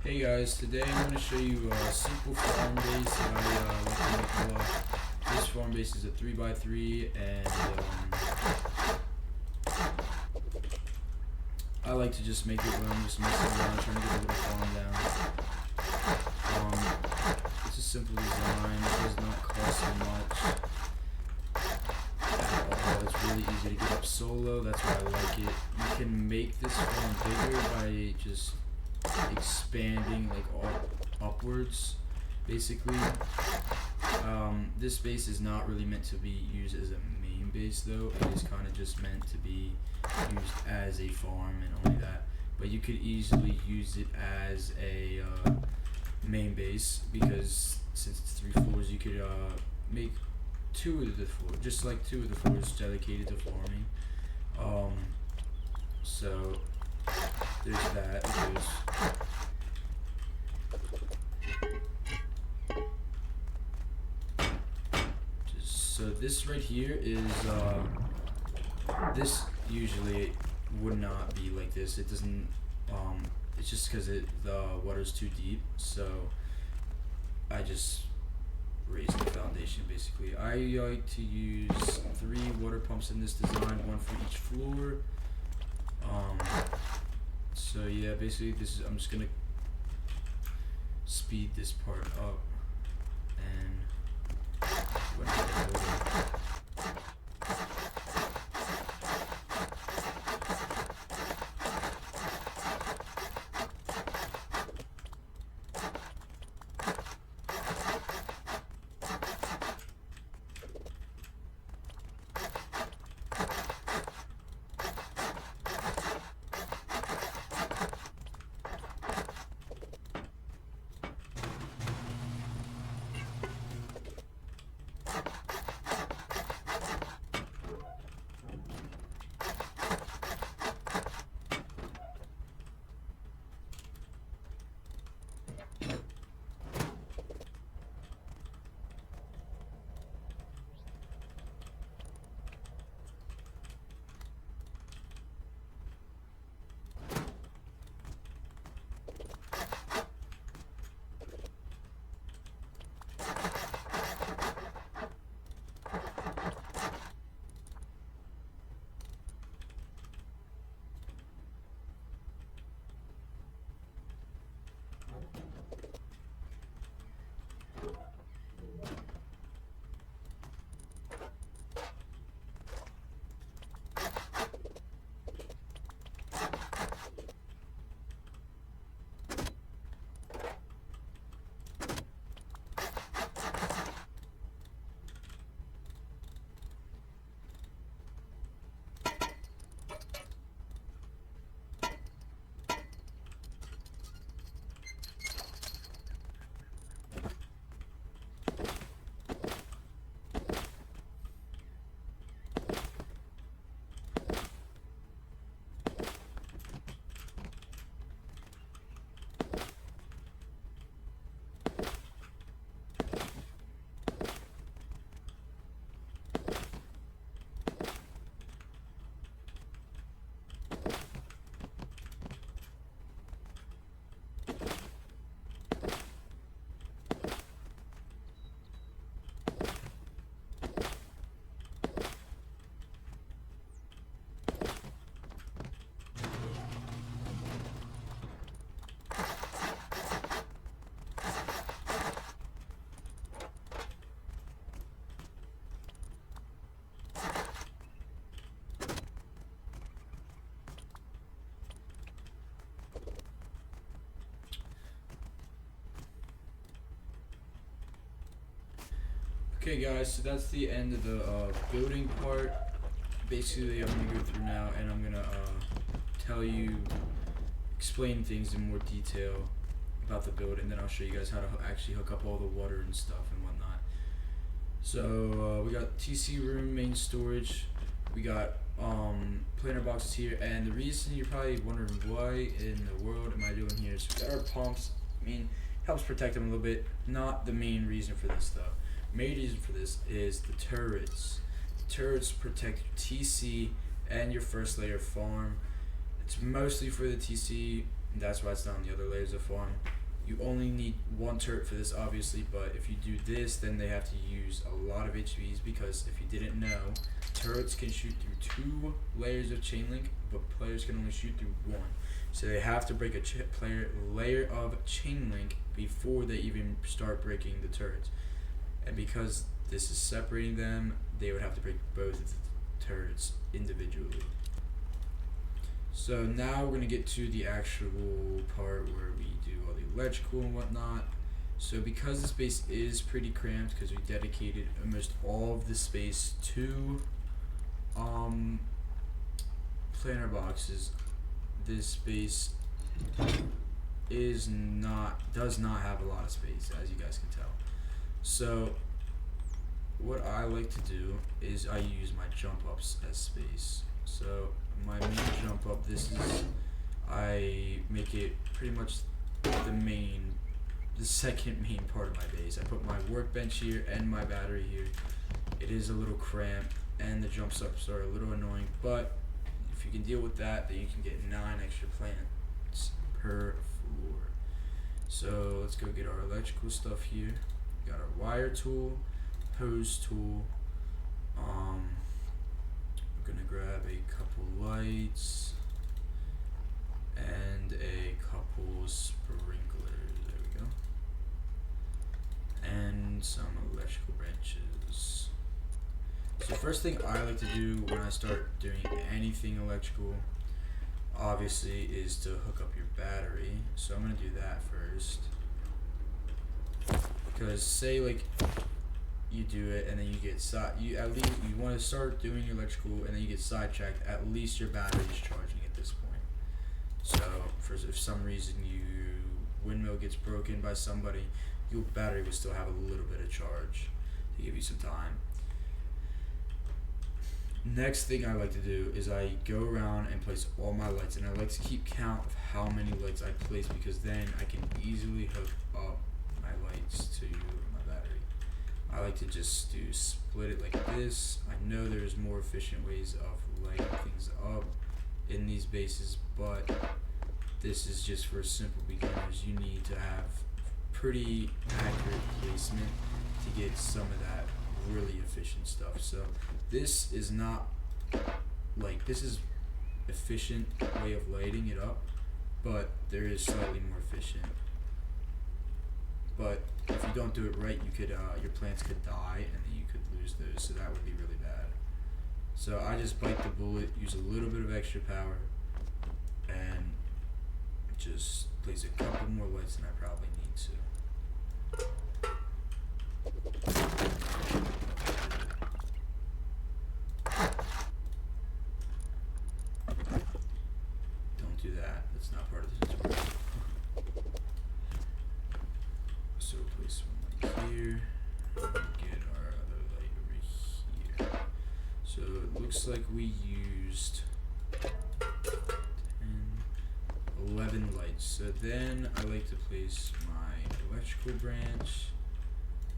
Hey guys, today I'm going to show you a simple farm base that I like to make a lot. This farm base is a 3x3 and I like to just make it when I'm just messing around trying to get a little farm down. It's a simple design, it does not cost much at all. It's really easy to get up solo, that's why I like it. You can make this farm bigger by just expanding like upwards basically. This base is not really meant to be used as a main base though. It is kind of just meant to be used as a farm and only that, but you could easily use it as a main base because since it's 3 floors you could make 2 of the floors, just like 2 of the floors dedicated to farming. So there's that. So this right here is this usually would not be like this. It doesn't. It's just because the water's too deep. So I just raised the foundation basically. I like to use 3 water pumps in this design, 1 for each floor. So yeah, basically this is, I'm just gonna speed this part up and okay guys, so that's the end of the building part. Basically I'm going to go through now and I'm going to explain things in more detail about the build, and then I'll show you guys how to actually hook up all the water and stuff and whatnot. So we got TC room, main storage, we got planter boxes here, and the reason you're probably wondering why in the world am I doing here is we got our pumps. I mean, helps protect them a little bit. Not the main reason for this though. Main reason for this is the turrets. The turrets protect your TC and your first layer farm. It's mostly for the TC, and that's why it's not on the other layers of farm. You only need one turret for this, obviously, but if you do this, then they have to use a lot of HVs, because if you didn't know, turrets can shoot through 2 layers of chain link, but players can only shoot through 1. So they have to break a layer of chain link before they even start breaking the turrets. And because this is separating them, they would have to break both of the turrets individually. So now we're going to get to the actual part where we do all the electrical and whatnot. So because this base is pretty cramped, because we dedicated almost all of the space to planter boxes, this base does not have a lot of space, as you guys can tell. So what I like to do is I use my jump ups as space. So my main jump up, I make it pretty much the second main part of my base. I put my workbench here and my battery here. It is a little cramped and the jump ups are a little annoying, but if you can deal with that, then you can get 9 extra plants per floor. So let's go get our electrical stuff here. We got our wire tool, hose tool. We're gonna grab a couple lights and a couple sprinklers. There we go. And some electrical branches. So first thing I like to do when I start doing anything electrical, obviously, is to hook up your battery. So I'm gonna do that first. Because say like you do it and then you get you want to start doing your electrical and then you get sidetracked, at least your battery is charging at this point. So if some reason windmill gets broken by somebody, your battery will still have a little bit of charge to give you some time. Next thing I like to do is I go around and place all my lights, and I like to keep count of how many lights I place, because then I can easily hook up my lights to my battery. I like to just split it like this. I know there's more efficient ways of lighting things up in these bases, but this is just for simple beginners. You need to have pretty accurate placement to get some of that really efficient stuff. So this is efficient way of lighting it up, but there is slightly more efficient. But if you don't do it right, you could your plants could die and then you could lose those, so that would be really bad. So I just bite the bullet, use a little bit of extra power, and just place a couple more lights than I probably need to. Don't do that. That's not part of the tutorial. So place one light here. And get our other light over here. So it looks like we used 11 lights. So then I like to place my electrical branch,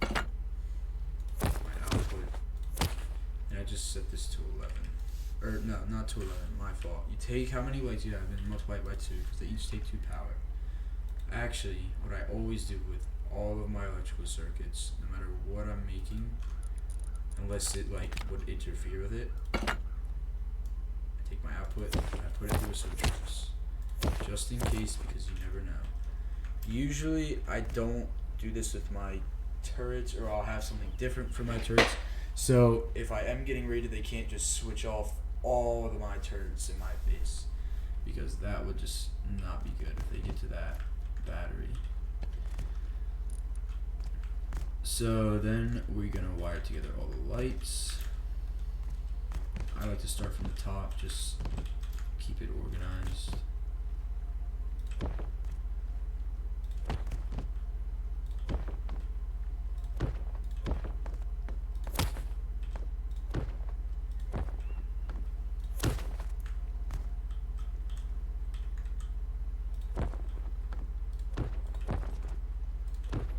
my output, and I just set this to 11. Or no, not to 11, my fault. You take how many lights you have and multiply it by 2, because they each take 2 power. Actually, what I always do with all of my electrical circuits, no matter what I'm making, unless it would interfere with it, I take my output, I put it through a switch box, just in case, because you never know. Usually I don't do this with my turrets, or I'll have something different for my turrets. So if I am getting raided, they can't just switch off all of my turrets in my base, because that would just not be good if they get to that battery. So then we're gonna wire together all the lights. I like to start from the top, just keep it organized.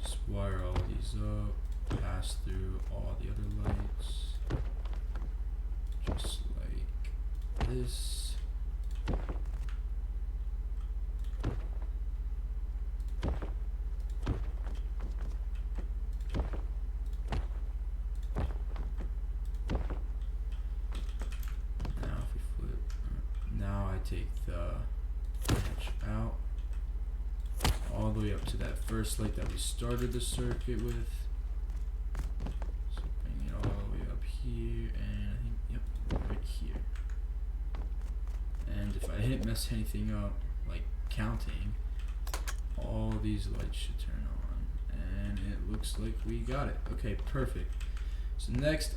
Just wire all these up, pass through all the other lights, just like this. the way up to that first light that we started the circuit with. So bring it all the way up here, and I think, yep, right here. And if I didn't mess anything up, like counting, all these lights should turn on, and it looks like we got it. Okay, perfect. So next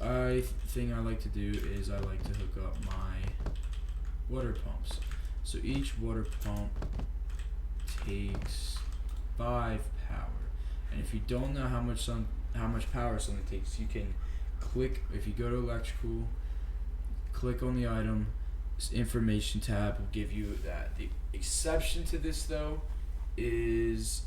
thing I like to do is I like to hook up my water pumps. So each water pump takes 5 power, and if you don't know how much power something takes, you can click. If you go to electrical, click on the item, this information tab will give you that. The exception to this though is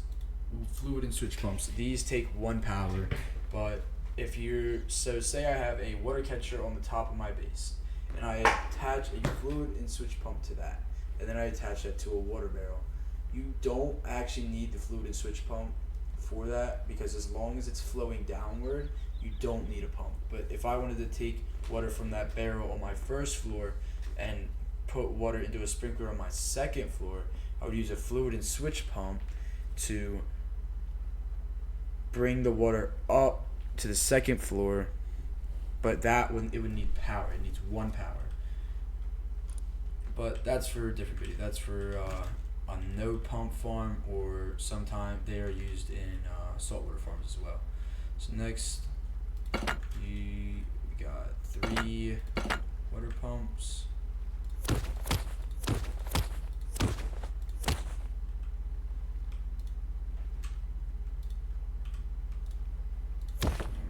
fluid and switch pumps. These take 1 power, but if you're, so say I have a water catcher on the top of my base, and I attach a fluid and switch pump to that, and then I attach that to a water barrel. You don't actually need the fluid and switch pump for that, because as long as it's flowing downward, you don't need a pump. But if I wanted to take water from that barrel on my first floor and put water into a sprinkler on my second floor, I would use a fluid and switch pump to bring the water up to the second floor, but it would need power. It needs 1 power. But that's for a different video. That's for a no pump farm, or sometimes they are used in saltwater farms as well. So next, we got 3 water pumps. I'm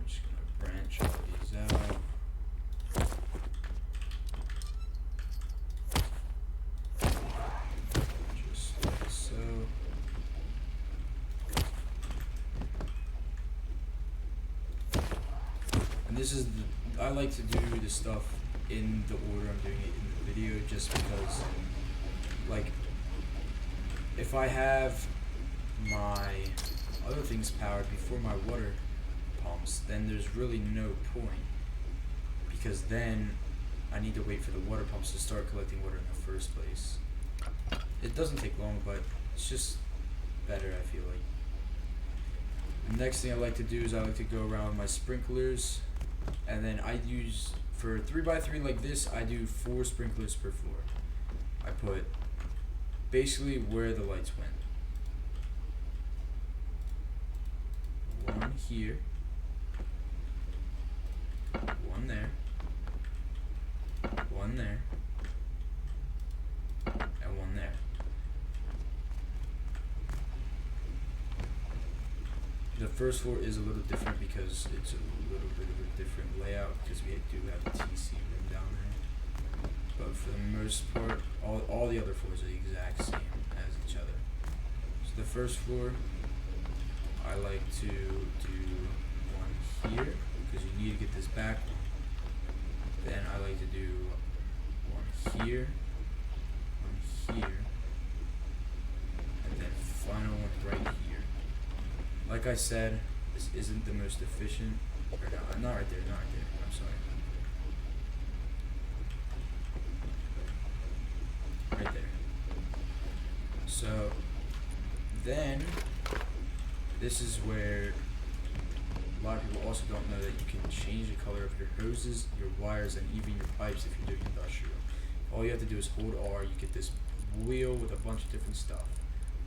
just gonna branch all these out. Just like so. And this is I like to do the stuff in the order I'm doing it in the video, just because, like, if I have my other things powered before my water pumps, then there's really no point, because then I need to wait for the water pumps to start collecting water in the first place. It doesn't take long, but it's just better, I feel like. The next thing I like to do is I like to go around with my sprinklers, and then I use, for 3x3 like this, I do 4 sprinklers per floor. I put basically where the lights went. 1 here, 1 there, 1 there, and 1 there. The first floor is a little different because it's a little bit of a different layout, because we do have a TC room down there. But for the most part, all the other floors are the exact same as each other. So the first floor, I like to do 1 here, because you need to get this back one. Then I like to do 1 here, 1 here, and then final one right here. Like I said, this isn't the most efficient, or not right there, I'm sorry. Right there. So, then, this is where a lot of people also don't know that you can change the color of your hoses, your wires, and even your pipes if you're doing industrial. All you have to do is hold R, you get this wheel with a bunch of different stuff.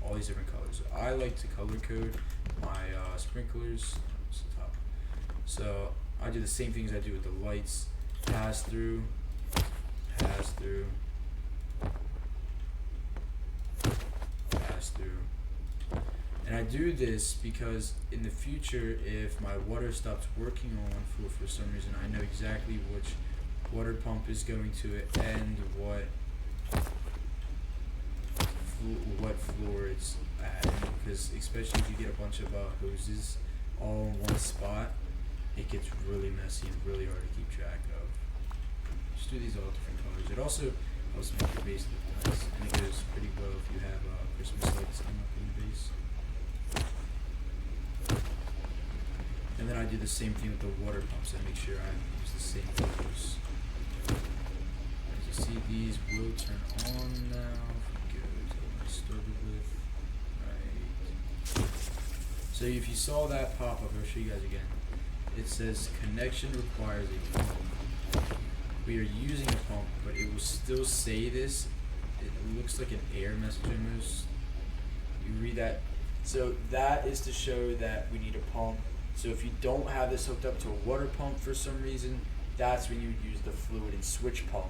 All these different colors. I like to color code my sprinklers. So I do the same things I do with the lights. Pass through, pass through, pass through. And I do this because in the future, if my water stops working on one floor for some reason, I know exactly which water pump is going to it and what floor it's at, because especially if you get a bunch of hoses all in one spot, it gets really messy and really hard to keep track of. Just do these all different colors. It also helps make your base look nice, and it goes pretty well if you have Christmas lights hung up in the base. And then I do the same thing with the water pumps. I make sure I use the same colors. As you see, these will turn on now. Started with right So if you saw that pop up, I'll show you guys again. It says connection requires a pump. We are using a pump, but it will still say this. It looks like an error message almost. You read that. So that is to show that we need a pump. So if you don't have this hooked up to a water pump for some reason, that's when you would use the fluid and switch pump,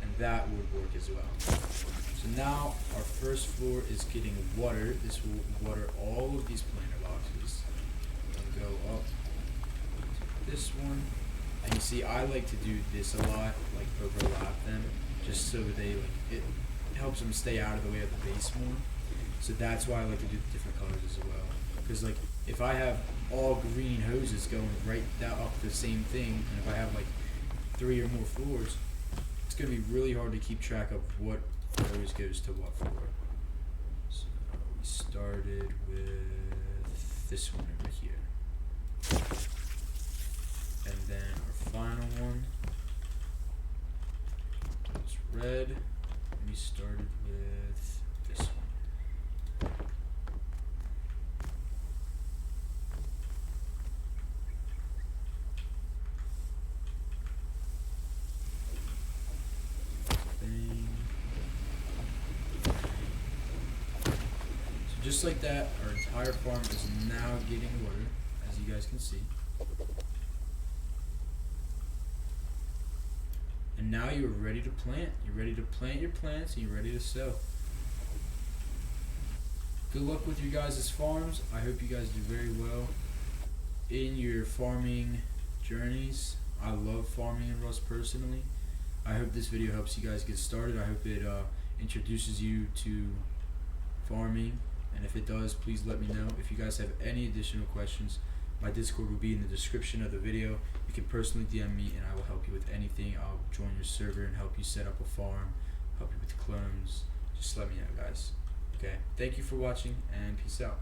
and that would work as well. So now our first floor is getting water. This will water all of these planter boxes. And go up to this one, and you see I like to do this a lot, like overlap them, just so they it helps them stay out of the way of the base more. So that's why I like to do the different colors as well. Because like if I have all green hoses going right down up the same thing, and if I have like 3 or more floors, it's gonna be really hard to keep track of what hose goes to what floor. So we started with this one over here, and then our final one was red. And we started with this one. Just like that, our entire farm is now getting water, as you guys can see. And now you're ready to plant. You're ready to plant your plants and you're ready to sow. Good luck with you guys' farms. I hope you guys do very well in your farming journeys. I love farming in Rust personally. I hope this video helps you guys get started. I hope it introduces you to farming. And if it does, please let me know. If you guys have any additional questions, my Discord will be in the description of the video. You can personally DM me and I will help you with anything. I'll join your server and help you set up a farm, help you with clones. Just let me know, guys. Okay, thank you for watching and peace out.